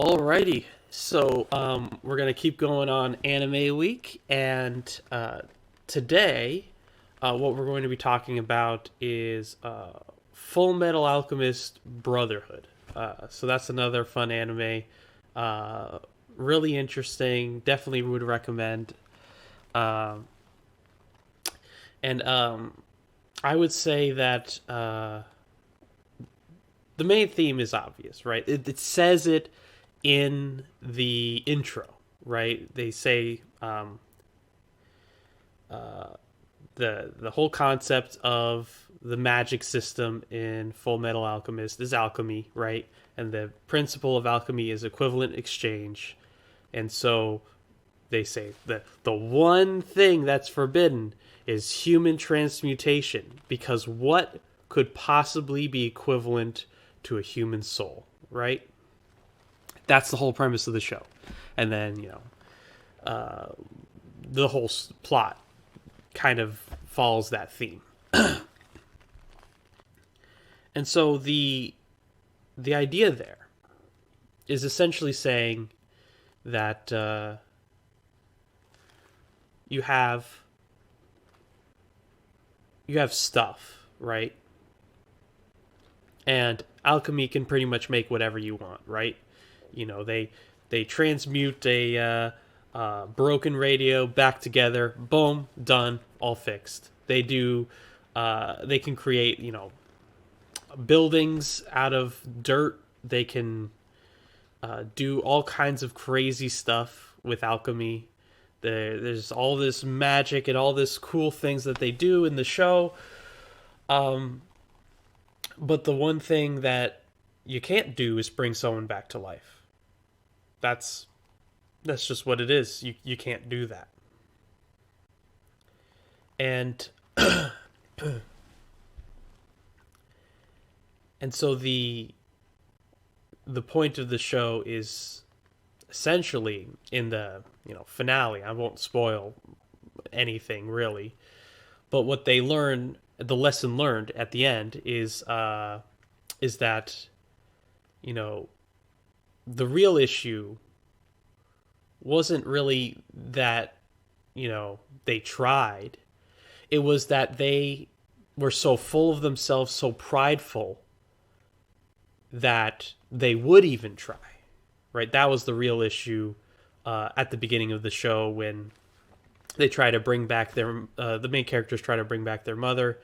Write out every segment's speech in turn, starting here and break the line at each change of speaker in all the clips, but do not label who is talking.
Alrighty, so we're gonna keep going on Anime Week, and today, what we're going to be talking about is Full Metal Alchemist Brotherhood. So that's another fun anime, really interesting. Definitely would recommend. Um, and I would say that the main theme is obvious, right? It says it in the intro, right? They say the whole concept of the magic system in Full Metal Alchemist is alchemy, right? And the principle of alchemy is equivalent exchange. And so they say that the one thing that's forbidden is human transmutation, because what could possibly be equivalent to a human soul, right? That's the whole premise of the show. And then, the whole plot kind of follows that theme. And so the idea there is essentially saying that you have stuff, right? And alchemy can pretty much make whatever you want, right? They transmute a broken radio back together. Boom, done, all fixed. They do. They can create buildings out of dirt. They can do all kinds of crazy stuff with alchemy. There's all this magic and all this cool things that they do in the show. But the one thing that you can't do is bring someone back to life. That's just what it is. You can't do that. And and so the point of the show is essentially in the finale. I won't spoil anything really, but what they learn, the lesson learned at the end is that the real issue wasn't really that they tried. It was that they were so full of themselves, so prideful, that they would even try, right? That was the real issue at the beginning of the show, when they try to bring back their the main characters try to bring back their mother,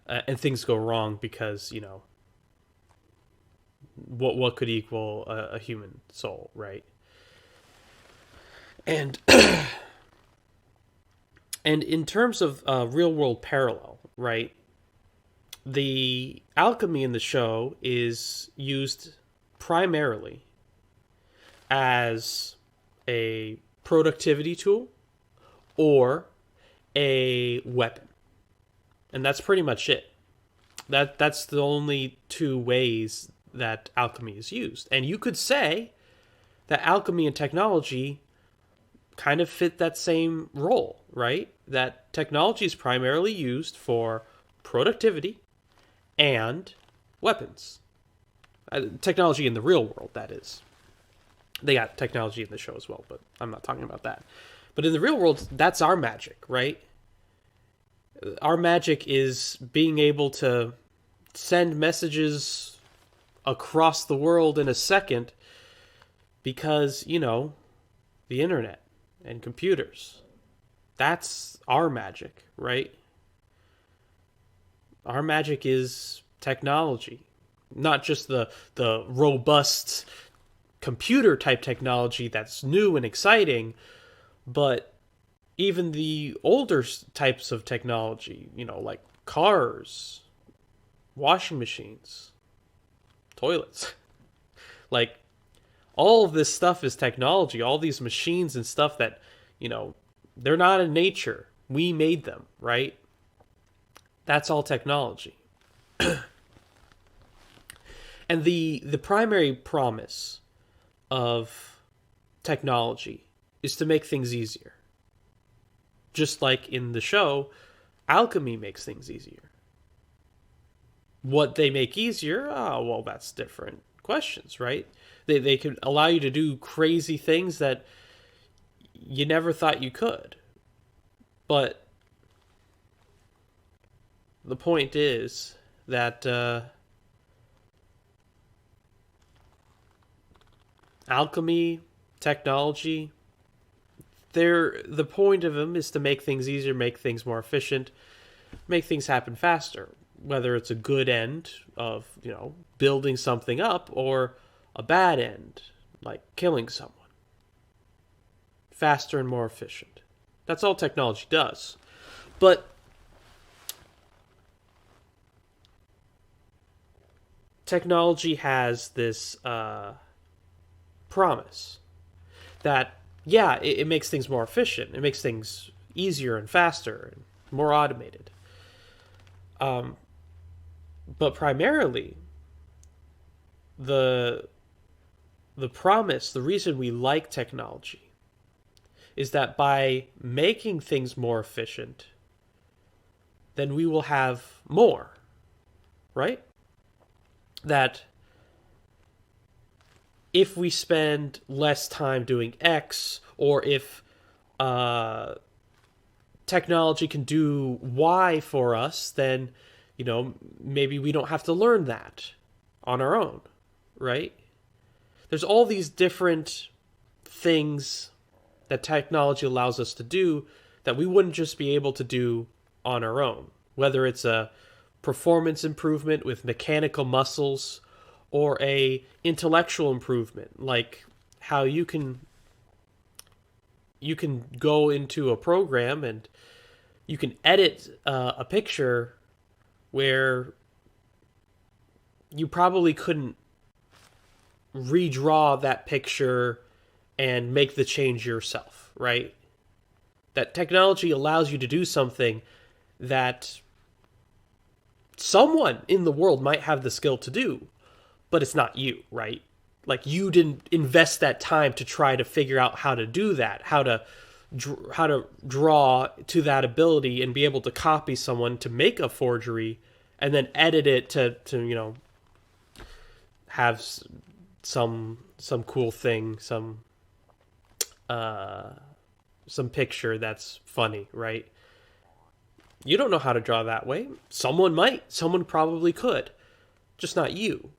and things go wrong because what could equal a human soul, right? And and in terms of real world parallel, right? The alchemy in the show is used primarily as a productivity tool or a weapon. And that's pretty much it. That's the only two ways that alchemy is used. And you could say that alchemy and technology kind of fit that same role, right? That technology is primarily used for productivity and weapons. Technology in the real world, that is. They got technology in the show as well, but I'm not talking about that. But in the real world, that's our magic, right? Our magic is being able to send messages across the world in a second because, the internet and computers. That's our magic, right? Our magic is technology, not just the robust computer type technology that's new and exciting, but even the older types of technology, like cars, washing machines, toilets. Like, all of this stuff is technology. All these machines and stuff that, they're not in nature. We made them, right? That's all technology. And the primary promise of technology is to make things easier. Just like in the show, alchemy makes things easier. What they make easier, oh, well, that's different questions, right? They can allow you to do crazy things that you never thought you could. But the point is that alchemy, technology, the point of them is to make things easier, make things more efficient, make things happen faster. Whether it's a good end of, building something up, or a bad end, like killing someone. Faster and more efficient. That's all technology does. But technology has this promise that, yeah, it makes things more efficient. It makes things easier and faster and more automated. But primarily, the promise, the reason we like technology, is that by making things more efficient, then we will have more, right? That if we spend less time doing X, or if technology can do Y for us, then, maybe we don't have to learn that on our own, right? There's all these different things that technology allows us to do that we wouldn't just be able to do on our own. Whether it's a performance improvement with mechanical muscles, or a intellectual improvement, like how you can go into a program and you can edit a picture where you probably couldn't redraw that picture and make the change yourself, right? That technology allows you to do something that someone in the world might have the skill to do, but it's not you, right? Like, you didn't invest that time to try to figure out how to do that, how to draw to that ability and be able to copy someone to make a forgery and then edit it to have some cool thing, some picture that's funny, right? You don't know how to draw that way. Someone might. Someone probably could. Just not you,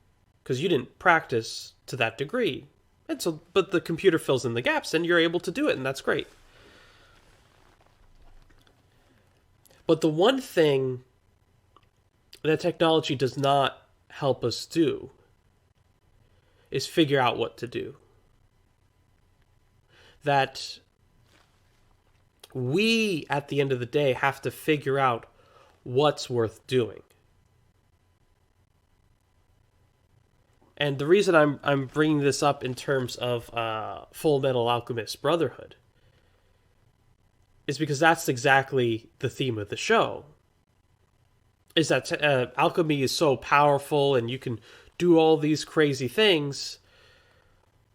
because you didn't practice to that degree. And so, but the computer fills in the gaps and you're able to do it, and that's great. But the one thing that technology does not help us do is figure out what to do. That we, at the end of the day, have to figure out what's worth doing. And the reason I'm bringing this up in terms of Full Metal Alchemist Brotherhood is because that's exactly the theme of the show. Is that alchemy is so powerful and you can do all these crazy things,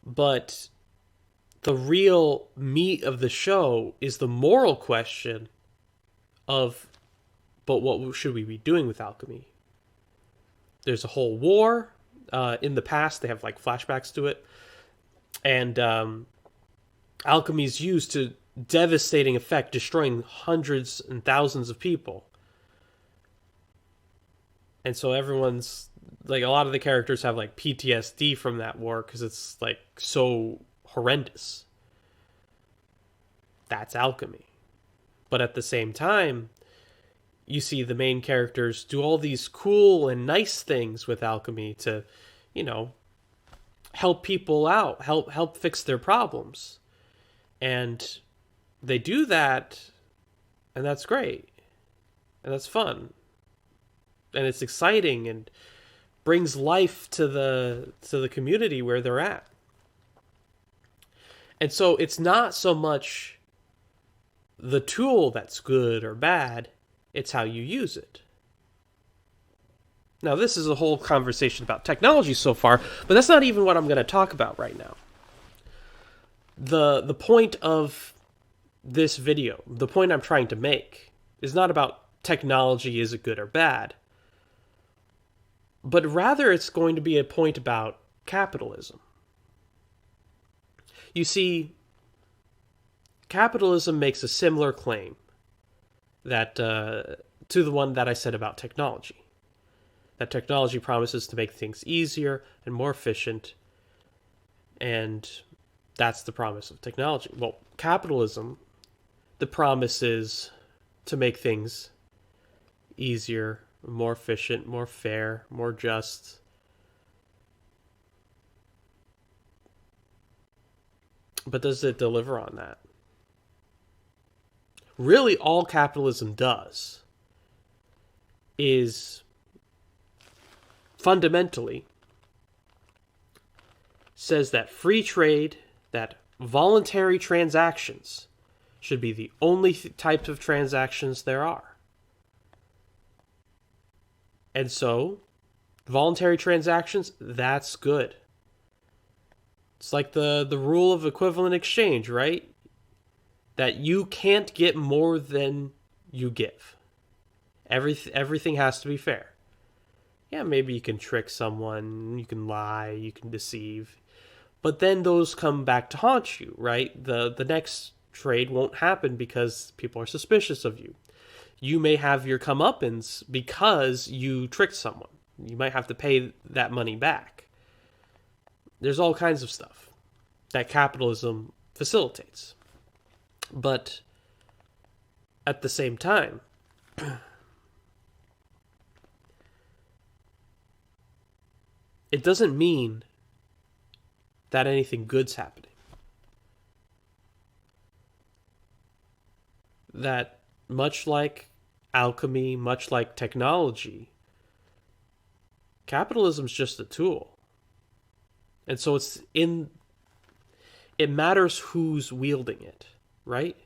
but the real meat of the show is the moral question of, but what should we be doing with alchemy? There's a whole war. In the past, they have like flashbacks to it. And alchemy is used to devastating effect, destroying hundreds and thousands of people. And so everyone's, like, a lot of the characters have like PTSD from that war because it's like so horrendous. That's alchemy. But at the same time, you see the main characters do all these cool and nice things with alchemy to, help people out, help fix their problems. And they do that, and that's great. And that's fun. And it's exciting and brings life to the community where they're at. And so it's not so much the tool that's good or bad, it's how you use it. Now, this is a whole conversation about technology so far, but that's not even what I'm going to talk about right now. The point of this video, the point I'm trying to make, is not about technology, is it good or bad, but rather it's going to be a point about capitalism. You see, capitalism makes a similar claim that to the one that I said about technology. That technology promises to make things easier and more efficient, and that's the promise of technology. Well, capitalism, the promise is to make things easier, more efficient, more fair, more just. But does it deliver on that? Really, all capitalism does is fundamentally says that free trade, that voluntary transactions should be the only types of transactions there are. And so, voluntary transactions, that's good. It's like the rule of equivalent exchange, right? That you can't get more than you give. Everything has to be fair. Yeah, maybe you can trick someone, you can lie, you can deceive. But then those come back to haunt you, right? The next trade won't happen because people are suspicious of you. You may have your comeuppance because you tricked someone. You might have to pay that money back. There's all kinds of stuff that capitalism facilitates. But at the same time, it doesn't mean that anything good's happening. That much like alchemy, much like technology, capitalism's just a tool. And so it matters who's wielding it, right?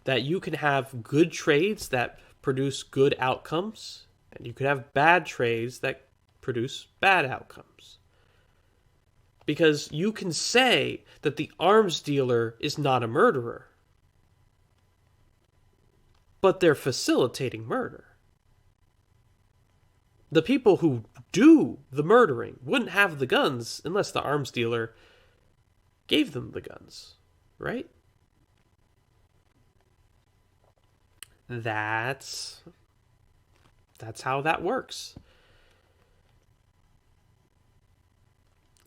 That you can have good trades that produce good outcomes, and you can have bad trades that produce bad outcomes. Because you can say that the arms dealer is not a murderer, but they're facilitating murder. The people who do the murdering wouldn't have the guns unless the arms dealer gave them the guns, right? That's how that works.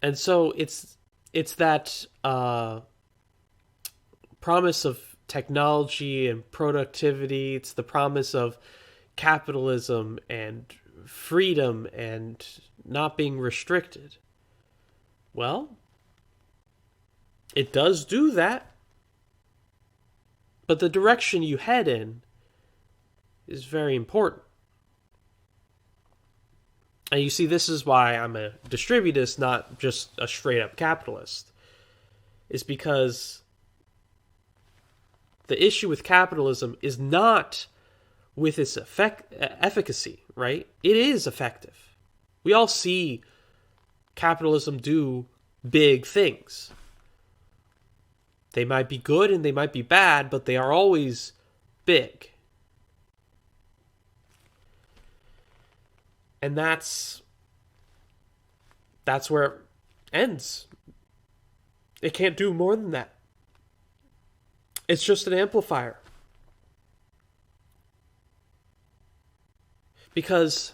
And so it's that promise of technology and productivity. It's the promise of capitalism and freedom and not being restricted. Well, it does do that. But the direction you head in is very important. And you see, this is why I'm a distributist, not just a straight up capitalist. Is because the issue with capitalism is not with its efficacy, right? It is effective. We all see capitalism do big things. They might be good and they might be bad, but they are always big. And that's where it ends. It can't do more than that. It's just an amplifier. Because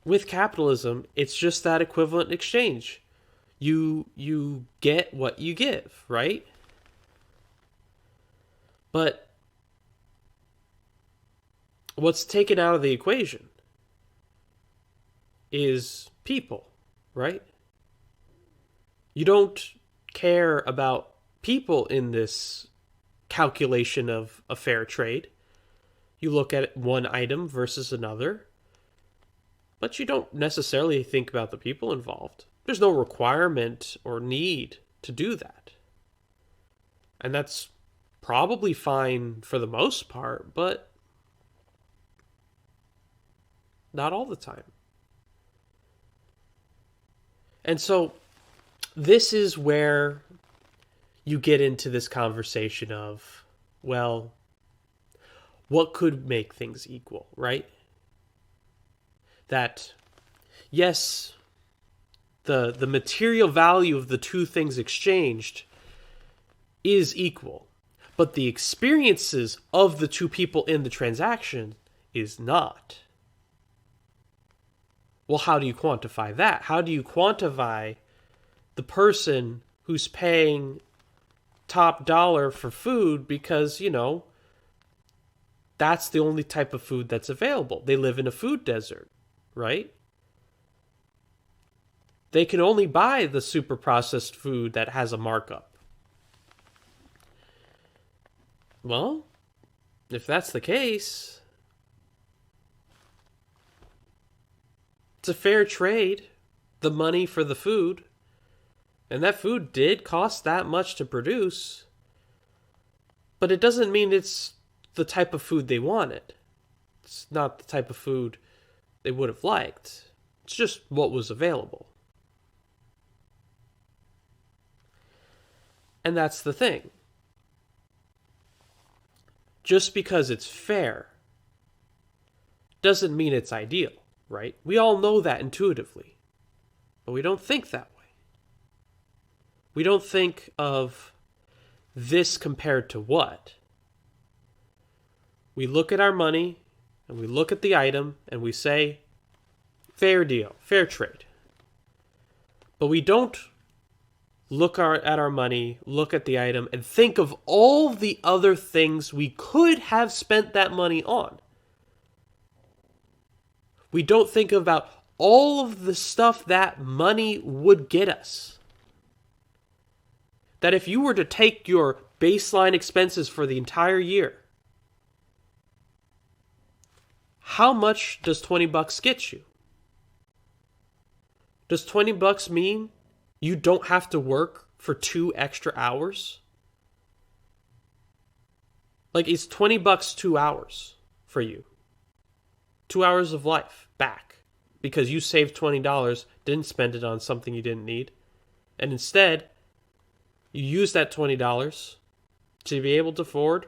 with capitalism, it's just that equivalent exchange. You get what you give, right? But what's taken out of the equation is people, right? You don't care about people in this calculation of a fair trade. You look at one item versus another, but you don't necessarily think about the people involved. There's no requirement or need to do that. And that's probably fine for the most part, but not all the time. And so this is where you get into this conversation of, well, what could make things equal, right? That, yes, the material value of the two things exchanged is equal, but the experiences of the two people in the transaction is not. Well, how do you quantify that? How do you quantify the person who's paying top dollar for food because, that's the only type of food that's available? They live in a food desert, right? They can only buy the super processed food that has a markup. Well, if that's the case, it's a fair trade, the money for the food. And that food did cost that much to produce. But it doesn't mean it's the type of food they wanted. It's not the type of food they would have liked. It's just what was available. And that's the thing. Just because it's fair doesn't mean it's ideal, right? We all know that intuitively, but we don't think that way. We don't think of this compared to what. We look at our money and we look at the item and we say, fair deal, fair trade. But we don't look at our money, look at the item, and think of all the other things we could have spent that money on. We don't think about all of the stuff that money would get us. That if you were to take your baseline expenses for the entire year, how much does $20 get you? Does $20 mean you don't have to work for 2 extra hours? Like, it's $20 2 hours for you. 2 hours of life back because you saved $20, didn't spend it on something you didn't need, and instead you use that $20 to be able to afford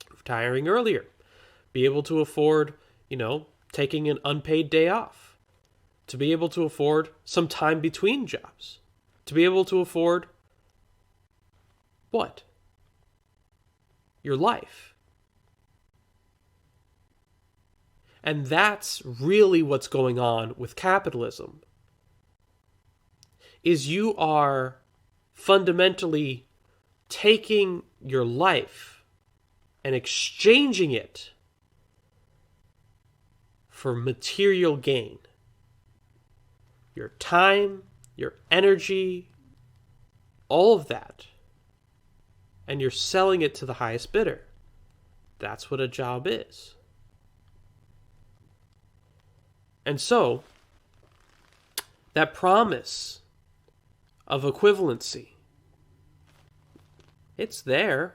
retiring earlier, be able to afford, taking an unpaid day off, to be able to afford some time between jobs, to be able to afford what? Your life. And that's really what's going on with capitalism. Is you are fundamentally taking your life and exchanging it for material gain. Your time, your energy, all of that. And you're selling it to the highest bidder. That's what a job is. And so, that promise of equivalency, it's there.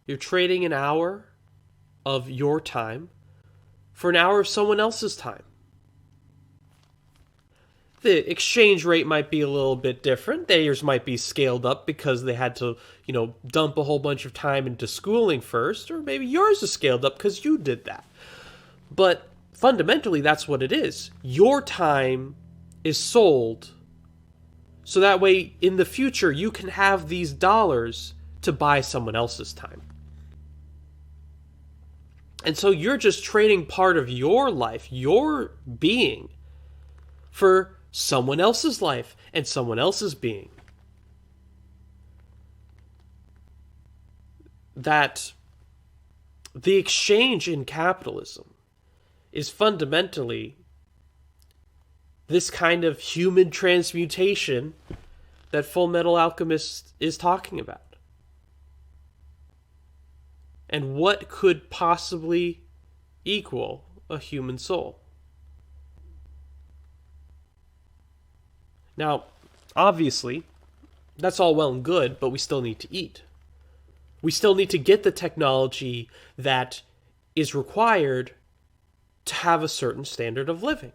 You're trading an hour of your time for an hour of someone else's time. The exchange rate might be a little bit different. Theirs might be scaled up because they had to, dump a whole bunch of time into schooling first, or maybe yours is scaled up because you did that. But fundamentally, that's what it is. Your time is sold so that way in the future you can have these dollars to buy someone else's time. And so you're just trading part of your life, your being, for someone else's life and someone else's being. That the exchange in capitalism is fundamentally this kind of human transmutation that Full Metal Alchemist is talking about. And what could possibly equal a human soul? Now, obviously, that's all well and good, but we still need to eat. We still need to get the technology that is required to have a certain standard of living,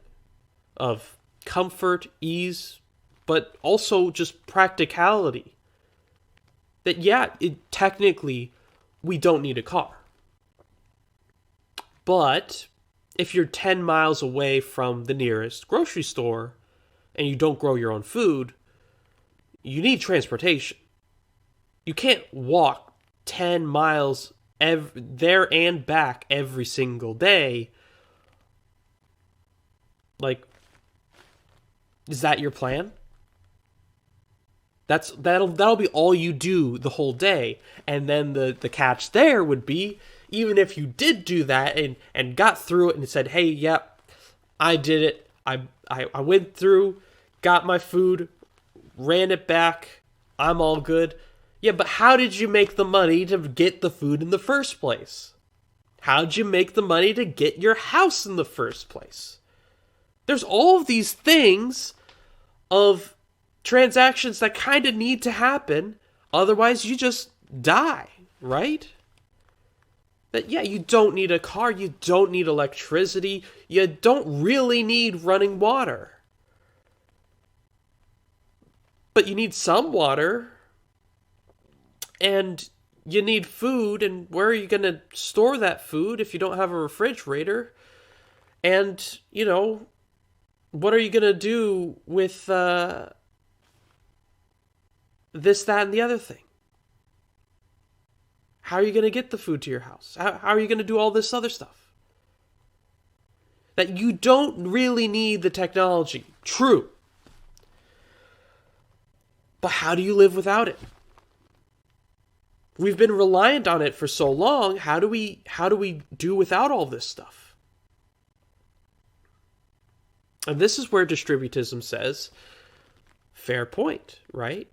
of comfort, ease, but also just practicality. That, technically, we don't need a car. But if you're 10 miles away from the nearest grocery store and you don't grow your own food, you need transportation. You can't walk 10 miles there and back every single day. Like, is that your plan? That'll be all you do the whole day. And then the catch there would be, even if you did do that and got through it and said, hey, yep, I did it. I went through, got my food, ran it back, I'm all good. Yeah, but how did you make the money to get the food in the first place? How'd you make the money to get your house in the first place? There's all of these things of transactions that kind of need to happen, otherwise you just die, right? That, yeah, you don't need a car, you don't need electricity, you don't really need running water. But you need some water, and you need food, and where are you going to store that food if you don't have a refrigerator? And, what are you going to do with this, that, and the other thing? How are you going to get the food to your house? How are you going to do all this other stuff? That you don't really need the technology. True. But how do you live without it? We've been reliant on it for so long. How do we do without all this stuff? And this is where distributism says, fair point, right?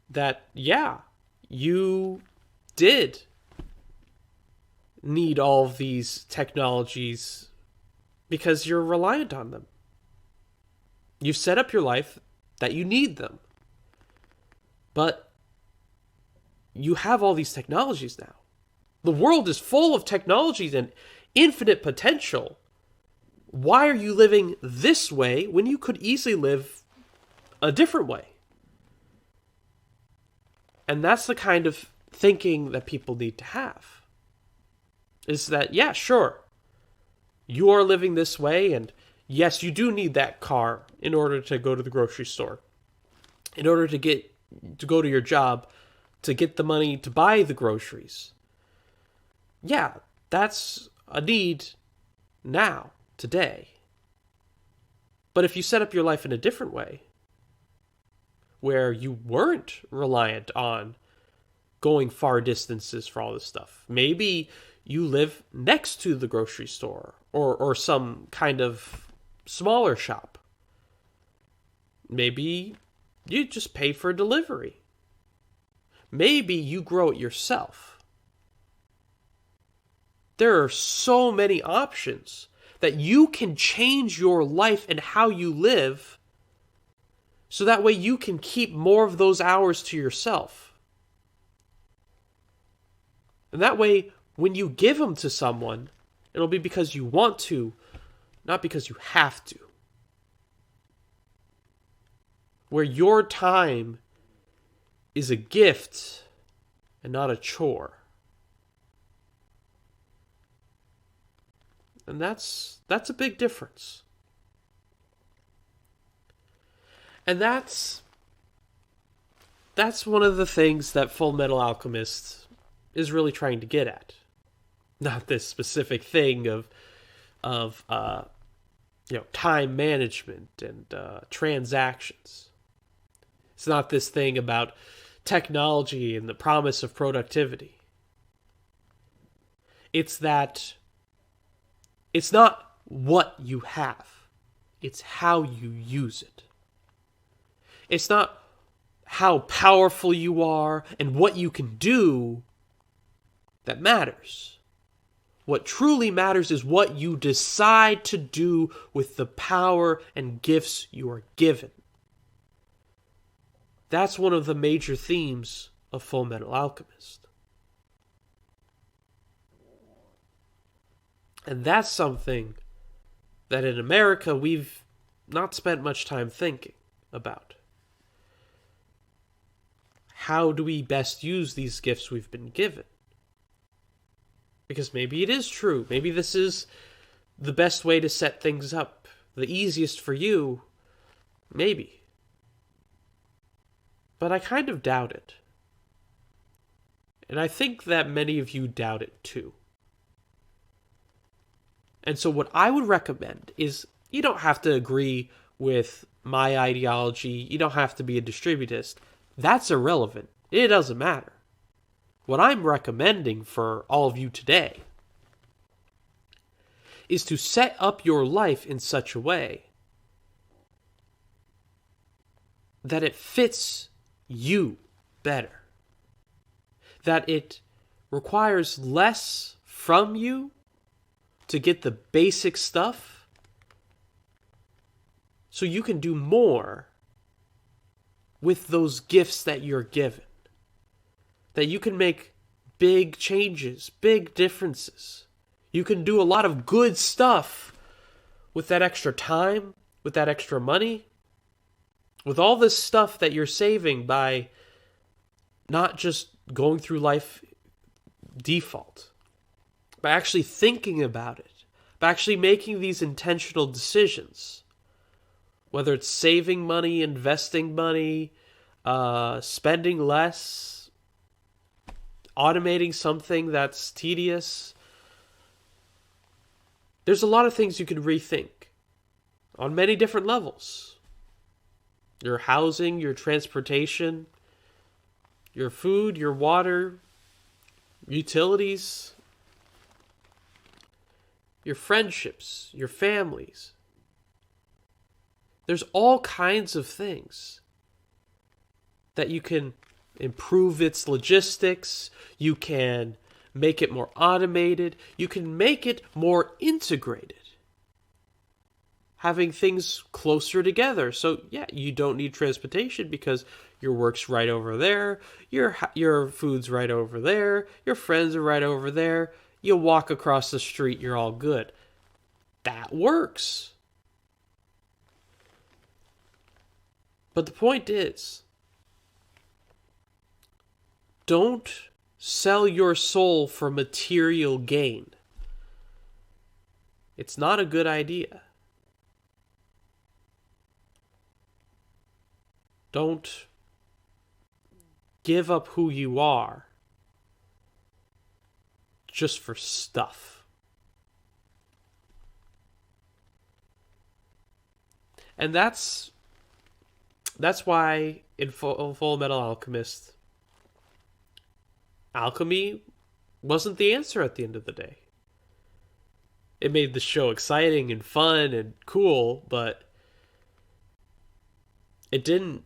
That, yeah, you did need all of these technologies because you're reliant on them. You've set up your life that you need them. But you have all these technologies now. The world is full of technologies and infinite potential. Why are you living this way when you could easily live a different way? And that's the kind of thinking that people need to have. Is that, yeah, sure, you are living this way, and yes, you do need that car in order to go to the grocery store, in order to go to your job, to get the money to buy the groceries. Yeah, that's a need now, today. But if you set up your life in a different way, where you weren't reliant on going far distances for all this stuff, maybe you live next to the grocery store or some kind of smaller shop. Maybe you just pay for delivery. Maybe you grow it yourself. There are so many options that you can change your life and how you live so that way you can keep more of those hours to yourself. And that way, when you give them to someone, it'll be because you want to, not because you have to. Where your time is a gift and not a chore. And that's a big difference. And that's one of the things that Full Metal Alchemist is really trying to get at. Not this specific thing of time management and transactions. It's not this thing about technology and the promise of productivity. It's that it's not what you have. It's how you use it. It's not how powerful you are and what you can do that matters. What truly matters is what you decide to do with the power and gifts you are given. That's one of the major themes of Full Metal Alchemist. And that's something that in America we've not spent much time thinking about. How do we best use these gifts we've been given? Because maybe it is true. Maybe this is the best way to set things up. The easiest for you. Maybe. But I kind of doubt it. And I think that many of you doubt it too. And so what I would recommend is you don't have to agree with my ideology. You don't have to be a distributist. That's irrelevant. It doesn't matter. What I'm recommending for all of you today is to set up your life in such a way that it fits you better. That it requires less from you to get the basic stuff so you can do more with those gifts that you're given. That you can make big changes, big differences. You can do a lot of good stuff with that extra time, with that extra money, with all this stuff that you're saving by not just going through life default, by actually thinking about it, by actually making these intentional decisions. Whether it's saving money, investing money, spending less, automating something that's tedious. There's a lot of things you can rethink on many different levels. Your housing, your transportation, your food, your water, utilities, your friendships, your families. There's all kinds of things that you can improve its logistics, you can make it more automated, you can make it more integrated. Having things closer together. So yeah, you don't need transportation because your work's right over there, your food's right over there, your friends are right over there. You walk across the street, you're all good. That works. But the point is, don't sell your soul for material gain. It's not a good idea. Don't give up who you are just for stuff. And that's why in Full Metal Alchemist, alchemy wasn't the answer at the end of the day. It made the show exciting and fun and cool, but it didn't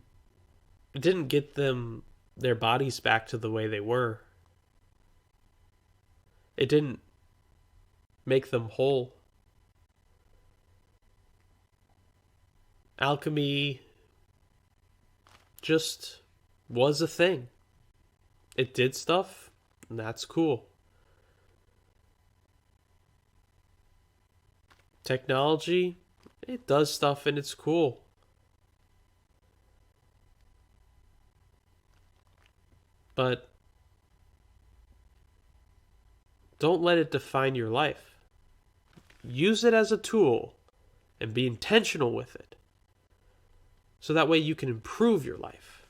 get them their bodies back to the way they were. It didn't make them whole. Alchemy just was a thing. It did stuff, and that's cool. Technology, it does stuff and it's cool. But don't let it define your life. Use it as a tool and be intentional with it. So that way you can improve your life.